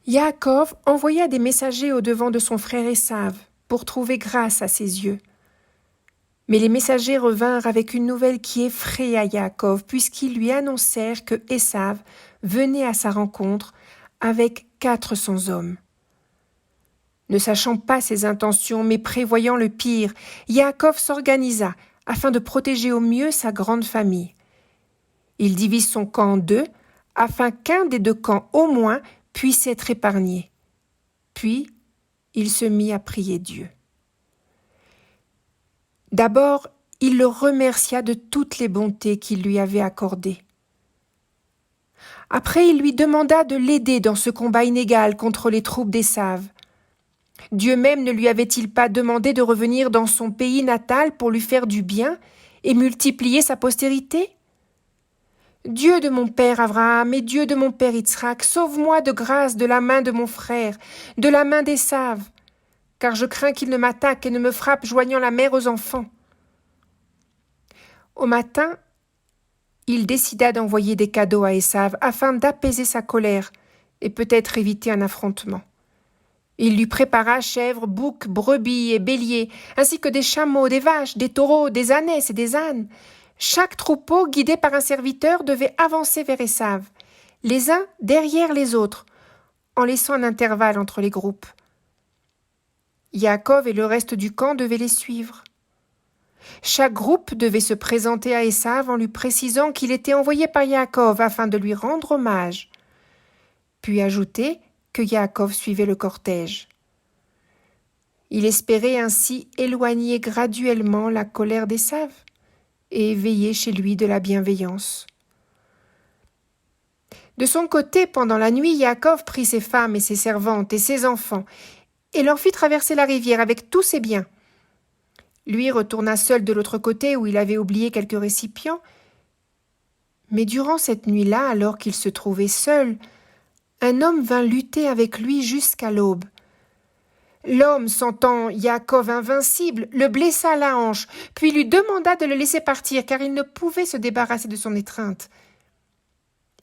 Yaakov envoya des messagers au-devant de son frère Ésav pour trouver grâce à ses yeux. Mais les messagers revinrent avec une nouvelle qui effraya Yaakov, puisqu'ils lui annoncèrent que Ésav venait à sa rencontre avec 400 hommes. Ne sachant pas ses intentions, mais prévoyant le pire, Yaakov s'organisa afin de protéger au mieux sa grande famille. Il divise son camp en deux, afin qu'un des deux camps au moins puisse être épargné. Puis, il se mit à prier Dieu. D'abord, il le remercia de toutes les bontés qu'il lui avait accordées. Après, il lui demanda de l'aider dans ce combat inégal contre les troupes d'Ésav. Dieu même ne lui avait-il pas demandé de revenir dans son pays natal pour lui faire du bien et multiplier sa postérité ? Dieu de mon père Abraham et Dieu de mon père Yitzhak, sauve-moi de grâce de la main de mon frère, de la main d'Ésav, car je crains qu'il ne m'attaque et ne me frappe joignant la mère aux enfants. Au matin, il décida d'envoyer des cadeaux à Ésav afin d'apaiser sa colère et peut-être éviter un affrontement. Il lui prépara chèvres, boucs, brebis et béliers, ainsi que des chameaux, des vaches, des taureaux, des ânesses et des ânes. Chaque troupeau, guidé par un serviteur, devait avancer vers Ésav, les uns derrière les autres, en laissant un intervalle entre les groupes. Yaakov et le reste du camp devaient les suivre. Chaque groupe devait se présenter à Ésav en lui précisant qu'il était envoyé par Yaakov afin de lui rendre hommage, puis ajouter que Yaakov suivait le cortège. Il espérait ainsi éloigner graduellement la colère d'Ésav et éveiller chez lui de la bienveillance. De son côté, pendant la nuit, Yaakov prit ses femmes et ses servantes et ses enfants et leur fit traverser la rivière avec tous ses biens. Lui retourna seul de l'autre côté où il avait oublié quelques récipients. Mais durant cette nuit-là, alors qu'il se trouvait seul, un homme vint lutter avec lui jusqu'à l'aube. L'homme, sentant Yaakov invincible, le blessa à la hanche, puis lui demanda de le laisser partir, car il ne pouvait se débarrasser de son étreinte.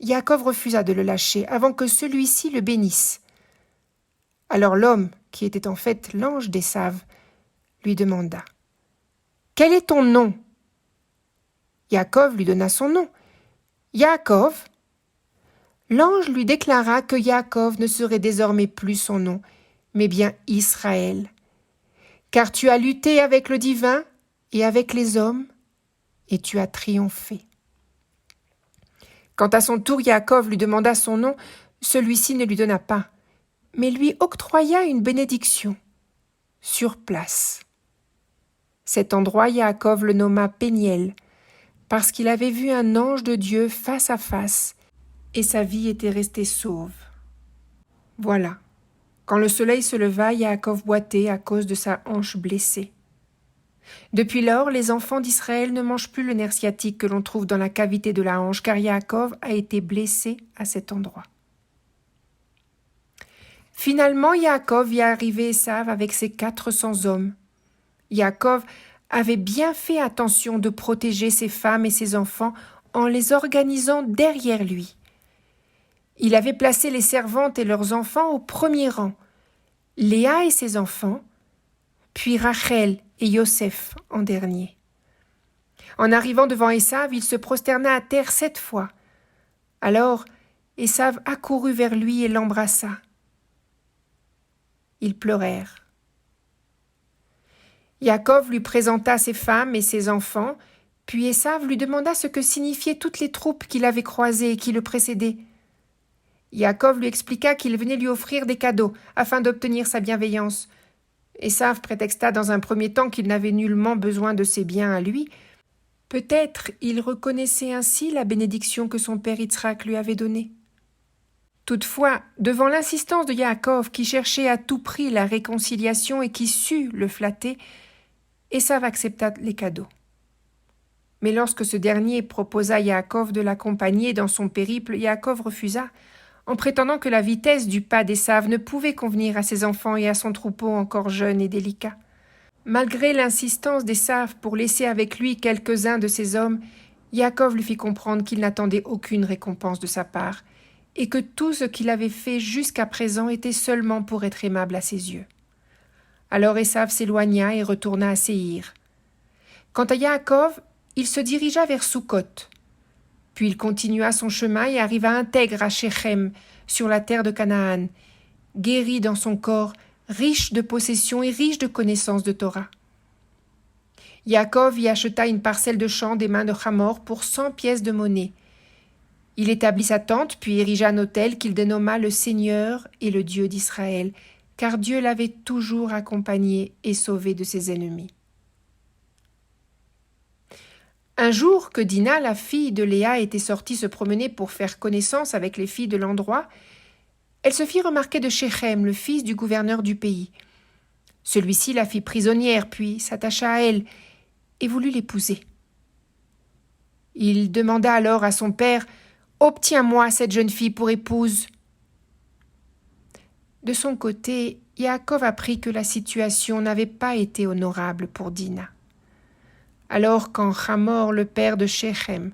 Yaakov refusa de le lâcher avant que celui-ci le bénisse. Alors l'homme, qui était en fait l'ange d'Ésav, lui demanda « Quel est ton nom ?» Yaakov lui donna son nom. « Yaakov !» L'ange lui déclara que Yaakov ne serait désormais plus son nom, mais bien Israël. Car tu as lutté avec le divin et avec les hommes, et tu as triomphé. Quand à son tour Yaakov lui demanda son nom, celui-ci ne lui donna pas, mais lui octroya une bénédiction, sur place. Cet endroit, Yaakov le nomma Péniel, parce qu'il avait vu un ange de Dieu face à face, et sa vie était restée sauve. Voilà. Quand le soleil se leva, Yaakov boitait à cause de sa hanche blessée. Depuis lors, les enfants d'Israël ne mangent plus le nerf sciatique que l'on trouve dans la cavité de la hanche, car Yaakov a été blessé à cet endroit. Finalement, Yaakov vit arriver Ésav avec ses 400 hommes. Yaakov avait bien fait attention de protéger ses femmes et ses enfants en les organisant derrière lui. Il avait placé les servantes et leurs enfants au premier rang, Léa et ses enfants, puis Rachel et Yosef en dernier. En arrivant devant Ésav, il se prosterna à terre 7 fois. Alors Ésav accourut vers lui et l'embrassa. Ils pleurèrent. Yaakov lui présenta ses femmes et ses enfants, puis Ésav lui demanda ce que signifiaient toutes les troupes qu'il avait croisées et qui le précédaient. Yaakov lui expliqua qu'il venait lui offrir des cadeaux afin d'obtenir sa bienveillance. Ésav prétexta dans un premier temps qu'il n'avait nullement besoin de ses biens à lui. Peut-être il reconnaissait ainsi la bénédiction que son père Yitzhak lui avait donnée. Toutefois, devant l'insistance de Yaakov qui cherchait à tout prix la réconciliation et qui sut le flatter, Ésav accepta les cadeaux. Mais lorsque ce dernier proposa à Yaakov de l'accompagner dans son périple, Yaakov refusa, en prétendant que la vitesse du pas d'Ésav ne pouvait convenir à ses enfants et à son troupeau encore jeune et délicat. Malgré l'insistance d'Ésav pour laisser avec lui quelques-uns de ses hommes, Yaakov lui fit comprendre qu'il n'attendait aucune récompense de sa part, et que tout ce qu'il avait fait jusqu'à présent était seulement pour être aimable à ses yeux. Alors Ésav s'éloigna et retourna à Séhir. Quant à Yaakov, il se dirigea vers Sukkot. Puis il continua son chemin et arriva intègre à Shechem, sur la terre de Canaan, guéri dans son corps, riche de possessions et riche de connaissances de Torah. Yaakov y acheta une parcelle de champ des mains de Hamor pour 100 pièces de monnaie. Il établit sa tente, puis érigea un autel qu'il dénomma le Seigneur et le Dieu d'Israël, car Dieu l'avait toujours accompagné et sauvé de ses ennemis. Un jour que Dina, la fille de Léa, était sortie se promener pour faire connaissance avec les filles de l'endroit, elle se fit remarquer de Shechem, le fils du gouverneur du pays. Celui-ci la fit prisonnière, puis s'attacha à elle et voulut l'épouser. Il demanda alors à son père « Obtiens-moi cette jeune fille pour épouse ». De son côté, Yaakov apprit que la situation n'avait pas été honorable pour Dina. Alors quand Hamor, le père de Shechem,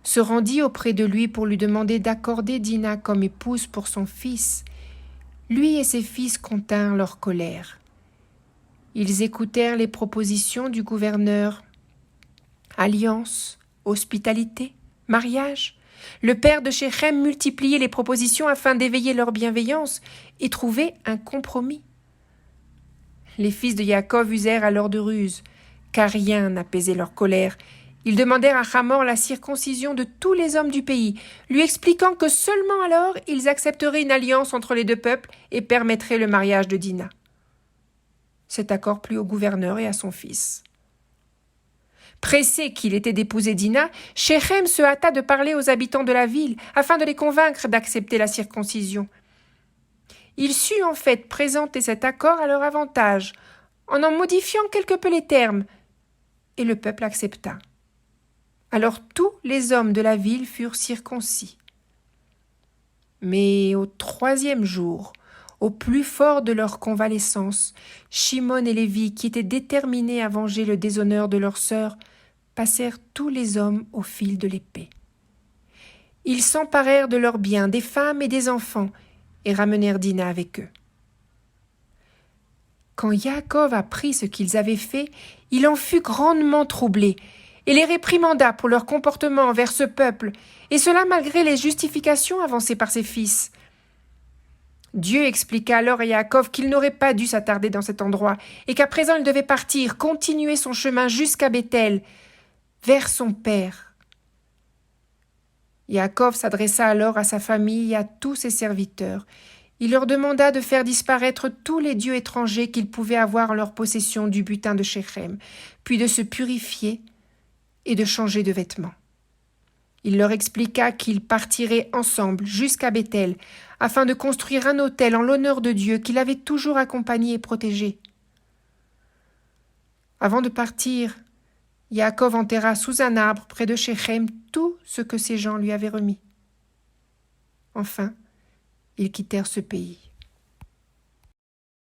se rendit auprès de lui pour lui demander d'accorder Dina comme épouse pour son fils, lui et ses fils continrent leur colère. Ils écoutèrent les propositions du gouverneur. Alliance, hospitalité, mariage. Le père de Shechem multipliait les propositions afin d'éveiller leur bienveillance et trouver un compromis. Les fils de Yaakov usèrent alors de ruse, car rien n'apaisait leur colère. Ils demandèrent à Hamor la circoncision de tous les hommes du pays, lui expliquant que seulement alors ils accepteraient une alliance entre les deux peuples et permettraient le mariage de Dina. Cet accord plut au gouverneur et à son fils. Pressé qu'il était d'épouser Dina, Shechem se hâta de parler aux habitants de la ville afin de les convaincre d'accepter la circoncision. Il sut en fait présenter cet accord à leur avantage, en modifiant quelque peu les termes, et le peuple accepta. Alors tous les hommes de la ville furent circoncis. Mais au 3e jour, au plus fort de leur convalescence, Shimon et Lévi, qui étaient déterminés à venger le déshonneur de leur sœur, passèrent tous les hommes au fil de l'épée. Ils s'emparèrent de leurs biens, des femmes et des enfants, et ramenèrent Dina avec eux. Quand Yaakov apprit ce qu'ils avaient fait, il en fut grandement troublé, et les réprimanda pour leur comportement envers ce peuple, et cela malgré les justifications avancées par ses fils. Dieu expliqua alors à Yaakov qu'il n'aurait pas dû s'attarder dans cet endroit, et qu'à présent il devait partir, continuer son chemin jusqu'à Béthel, vers son père. Yaakov s'adressa alors à sa famille et à tous ses serviteurs. Il leur demanda de faire disparaître tous les dieux étrangers qu'ils pouvaient avoir en leur possession du butin de Shechem, puis de se purifier et de changer de vêtements. Il leur expliqua qu'ils partiraient ensemble jusqu'à Béthel, afin de construire un autel en l'honneur de Dieu qu'il avait toujours accompagné et protégé. Avant de partir, Yaakov enterra sous un arbre près de Shechem tout ce que ses gens lui avaient remis. Enfin, ils quittèrent ce pays.